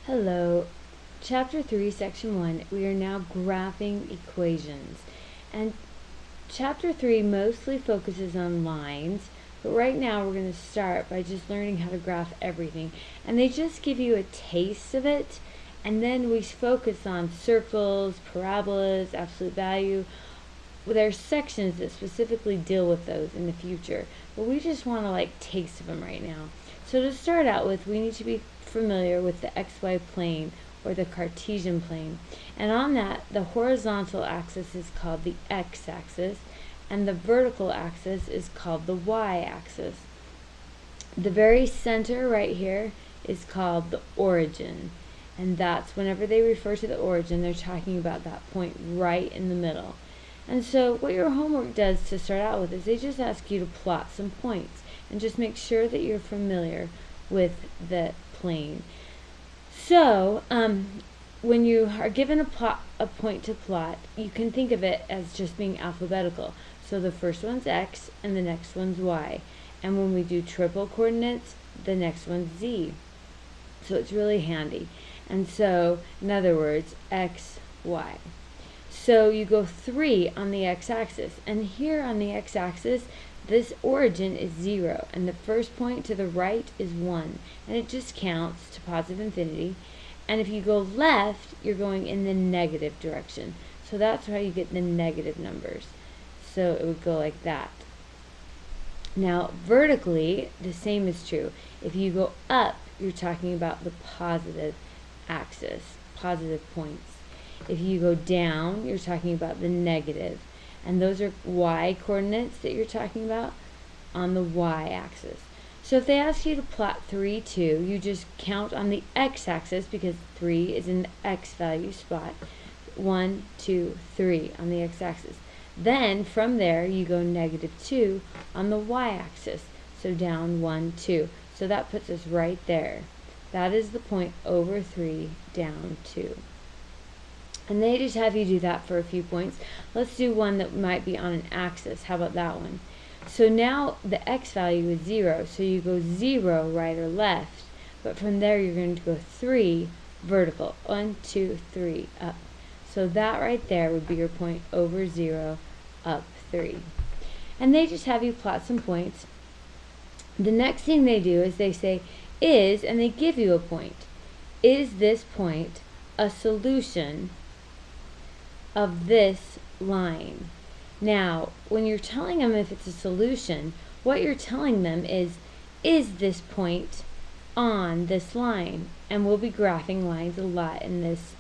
Hello. Chapter 3, Section 1, we are now graphing equations. And Chapter 3 mostly focuses on lines, but right now we're going to start by just learning how to graph everything. And they just give you a taste of it, and then we focus on circles, parabolas, absolute value. There's sections that specifically deal with those in the future, but we just want to taste of them right now. So to start out with, we need to be familiar with the xy plane or the Cartesian plane. And on that, the horizontal axis is called the x-axis and the vertical axis is called the y-axis. The very center right here is called the origin. And that's whenever they refer to the origin, they're talking about that point right in the middle. And so what your homework does to start out with is they just ask you to plot some points and just make sure that you're familiar with the plane. So when you are given a point to plot, you can think of it as just being alphabetical. So the first one's x and the next one's y. And when we do triple coordinates, the next one's z. So it's really handy. And so, in other words, x, y. So you go 3 on the x-axis, and here on the x-axis, this origin is 0, and the first point to the right is 1, and it just counts to positive infinity. And if you go left, you're going in the negative direction. So that's how you get the negative numbers. So it would go like that. Now, vertically, the same is true. If you go up, you're talking about the positive axis, positive points. If you go down, you're talking about the negative. And those are y coordinates that you're talking about on the y-axis. So if they ask you to plot 3, 2, you just count on the x-axis because 3 is in the x value spot. 1, 2, 3 on the x-axis. Then from there you go negative 2 on the y-axis. So down 1, 2. So that puts us right there. That is the point over 3, down 2. And they just have you do that for a few points. Let's do one that might be on an axis. How about that one? So now the x value is 0, so you go 0 right or left, but from there you're going to go 3 vertical. 1, 2, 3 up. So that right there would be your point over 0, up 3. And they just have you plot some points. The next thing they do is they say is, and they give you a point. Is this point a solution of this line? Now, when you're telling them if it's a solution, what you're telling them is this point on this line? And we'll be graphing lines a lot in this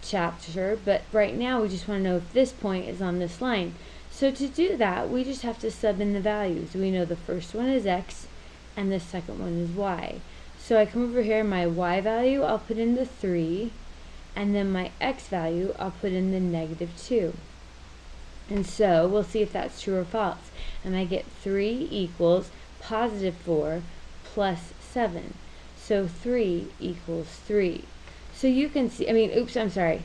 chapter, but right now we just want to know if this point is on this line. So to do that, we just have to sub in the values. We know the first one is x and the second one is y. So I come over here, my y value, I'll put in the 3, and then my x value, I'll put in the negative 2. And so we'll see if that's true or false. And I get 3 equals positive 4 plus 7. So 3 equals 3. So you can see, I'm sorry,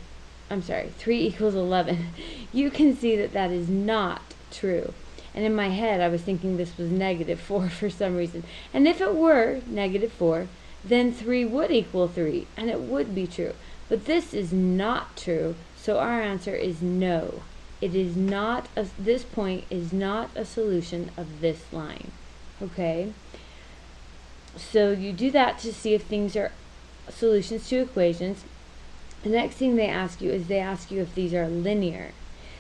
3 equals 11. You can see that that is not true. And in my head, I was thinking this was negative 4 for some reason. And if it were negative 4, then 3 would equal 3, and it would be true. But this is not true, so our answer is no. It is not, this point is not a solution of this line. Okay? So you do that to see if things are solutions to equations. The next thing they ask you is they ask you if these are linear.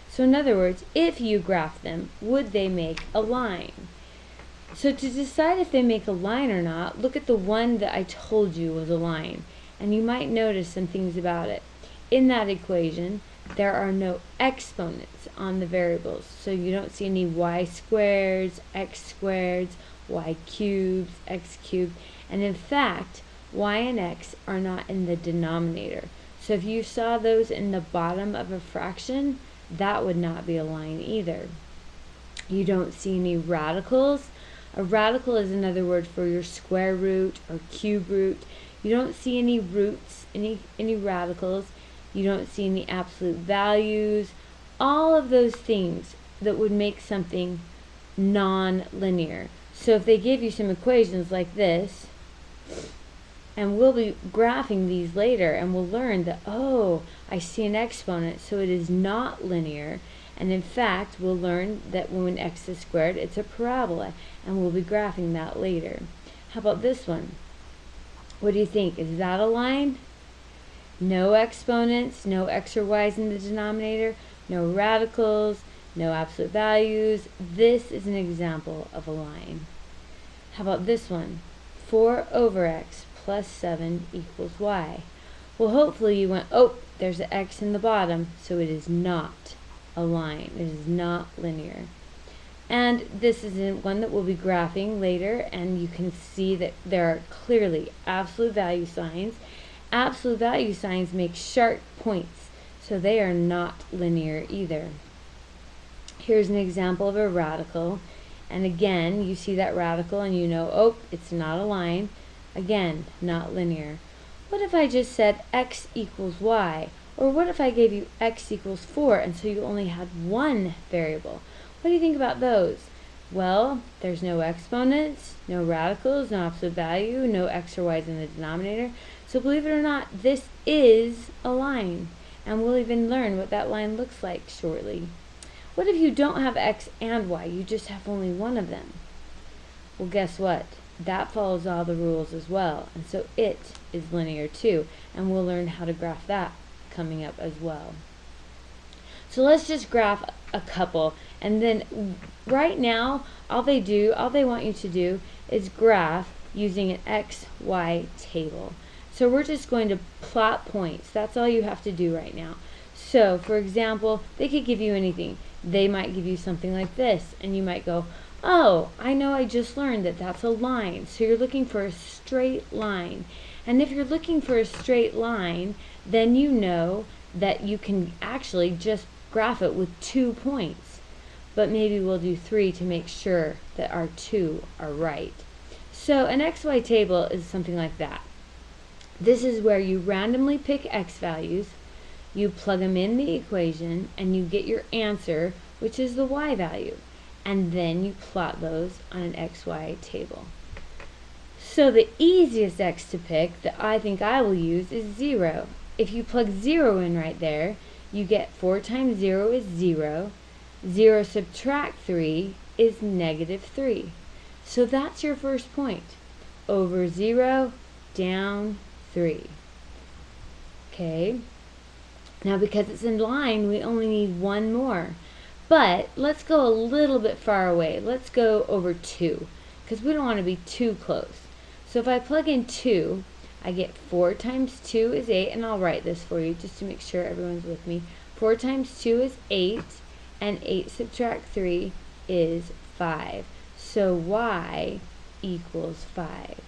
So in other words, if you graph them, would they make a line? So to decide if they make a line or not, look at the one that I told you was a line. And you might notice some things about it. In that equation, there are no exponents on the variables. So you don't see any y squareds, x squareds, y cubes, x cubed. And in fact, y and x are not in the denominator. So if you saw those in the bottom of a fraction, that would not be a line either. You don't see any radicals. A radical is another word for your square root or cube root. You don't see any roots, any radicals. You don't see any absolute values. All of those things that would make something non-linear. So if they give you some equations like this, And we'll be graphing these later, and we'll learn that, oh, I see an exponent, so it is not linear. And in fact, we'll learn that when x is squared, it's a parabola, and we'll be graphing that later. How about this one? What do you think? Is that a line? No exponents, no x or y's in the denominator, no radicals, no absolute values. This is an example of a line. How about this one? 4 over x plus 7 equals y. Well, hopefully you went, oh, there's an x in the bottom, so it is not a line. It is not linear. And this is one that we'll be graphing later, and you can see that there are clearly absolute value signs. Absolute value signs make sharp points, so they are not linear either. Here's an example of a radical, and again, you see that radical and you know, oh, it's not a line. Again, not linear. What if I just said x equals y? Or what if I gave you x equals 4, and so you only had one variable? What do you think about those? Well, there's no exponents, no radicals, no absolute value, no x or y's in the denominator. So believe it or not, this is a line. And we'll even learn what that line looks like shortly. What if you don't have x and y? You just have only one of them. Well, guess what? That follows all the rules as well. And so it is linear too. And we'll learn how to graph that coming up as well. So let's just graph a couple. And then right now, all they want you to do is graph using an x, y table. So we're just going to plot points. That's all you have to do right now. So, for example, they could give you anything. They might give you something like this, and you might go, oh, I know I just learned that that's a line. So you're looking for a straight line. And if you're looking for a straight line, then you know that you can actually just graph it with 2 points. But maybe we'll do 3 to make sure that our 2 are right. So an XY table is something like that. This is where you randomly pick x values, you plug them in the equation, and you get your answer, which is the y value. And then you plot those on an XY table. So the easiest x to pick that I think I will use is 0. If you plug 0 in right there, you get 4 times 0 is 0. 0 subtract 3 is negative 3. So that's your first point. Over 0, down 3. Okay. Now because it's in line, we only need one more. But let's go a little bit far away. Let's go over 2, because we don't want to be too close. So if I plug in 2, I get 4 times 2 is 8, and I'll write this for you just to make sure everyone's with me. 4 times 2 is 8, and 8 subtract 3 is 5. So y equals 5.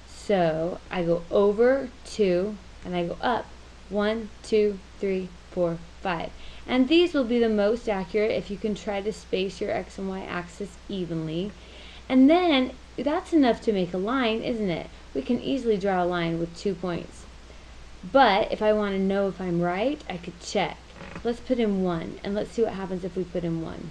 So I go over 2, and I go up 1, 2, 3, 4, 5. And these will be the most accurate if you can try to space your x and y axis evenly. And then that's enough to make a line, isn't it? We can easily draw a line with 2 points. But if I want to know if I'm right, I could check. Let's put in 1, and let's see what happens if we put in 1.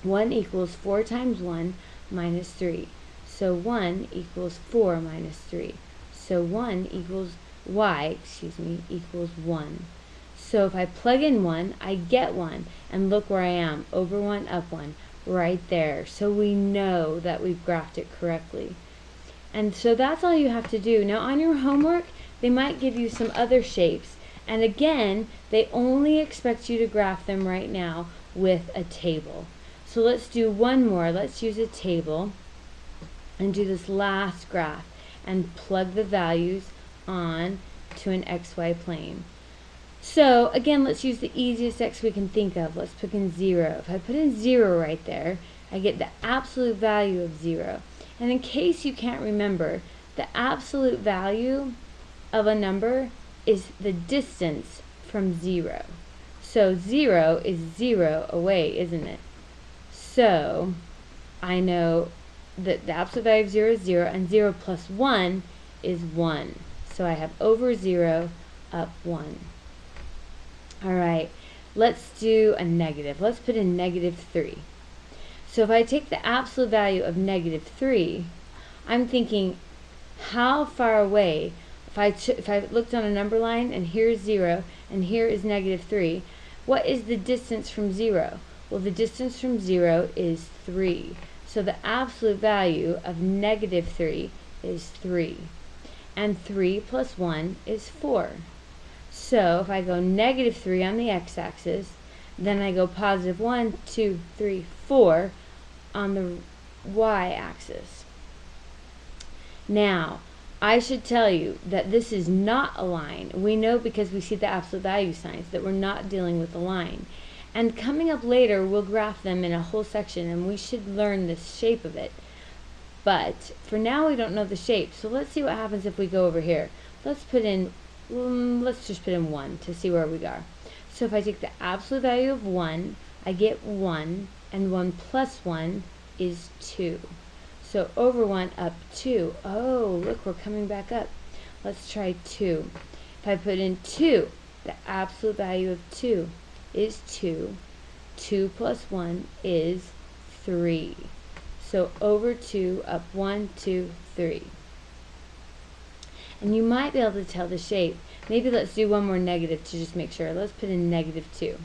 1 equals 4 times 1 minus 3. So 1 equals 4 minus 3. So 1 equals y, equals 1. So if I plug in 1, I get 1. And look where I am, over 1, up 1, right there. So we know that we've graphed it correctly. And so that's all you have to do. Now on your homework, they might give you some other shapes. And again, they only expect you to graph them right now with a table. So let's do one more. Let's use a table and do this last graph and plug the values on to an XY plane. So again, let's use the easiest x we can think of. Let's put in 0. If I put in 0 right there, I get the absolute value of 0. And in case you can't remember, the absolute value of a number is the distance from 0. So 0 is 0 away, isn't it? So I know that the absolute value of 0 is 0, and 0 plus 1 is 1. So I have over 0, up 1. Alright, let's do a negative. Let's put in negative 3. So if I take the absolute value of negative 3, I'm thinking, how far away if I looked on a number line and here's 0 and here is -3, what is the distance from 0? Well, the distance from 0 is 3. So the absolute value of -3 is 3. And 3 plus 1 is 4. So if I go -3 on the x-axis, then I go +1, 2, 3, 4 on the y-axis. Now, I should tell you that this is not a line. We know because we see the absolute value signs that we're not dealing with a line. And coming up later, we'll graph them in a whole section, and we should learn the shape of it. But for now, we don't know the shape. So let's see what happens if we go over here. Let's just put in 1 to see where we are. So if I take the absolute value of 1, I get 1, and 1 plus 1 is 2. So over 1, up 2. Oh, look, we're coming back up. Let's try 2. If I put in 2, the absolute value of 2 is 2. 2 plus 1 is 3. So over 2, up 1, 2, 3. And you might be able to tell the shape. Maybe let's do one more negative to just make sure. Let's put in -2.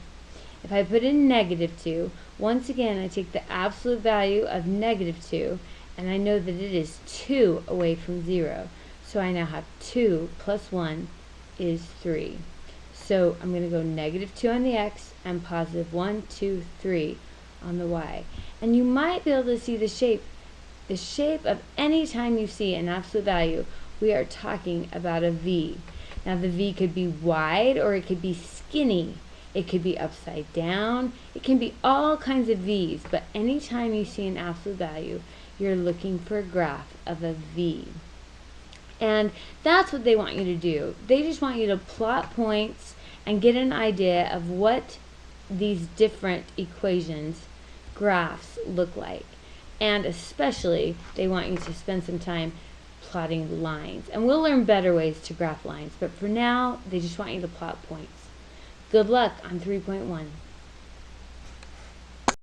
If I put in -2, once again I take the absolute value of -2, and I know that it is 2 away from 0. So I now have 2 plus 1 is 3. So I'm going to go -2 on the x and +1, 2, 3 on the y. And you might be able to see the shape. The shape of any time you see an absolute value, we are talking about a V. Now the V could be wide or it could be skinny. It could be upside down. It can be all kinds of V's, but anytime you see an absolute value, you're looking for a graph of a V. And that's what they want you to do. They just want you to plot points and get an idea of what these different equations, graphs, look like. And especially, they want you to spend some time plotting lines. And we'll learn better ways to graph lines, but for now, they just want you to plot points. Good luck on 3.1.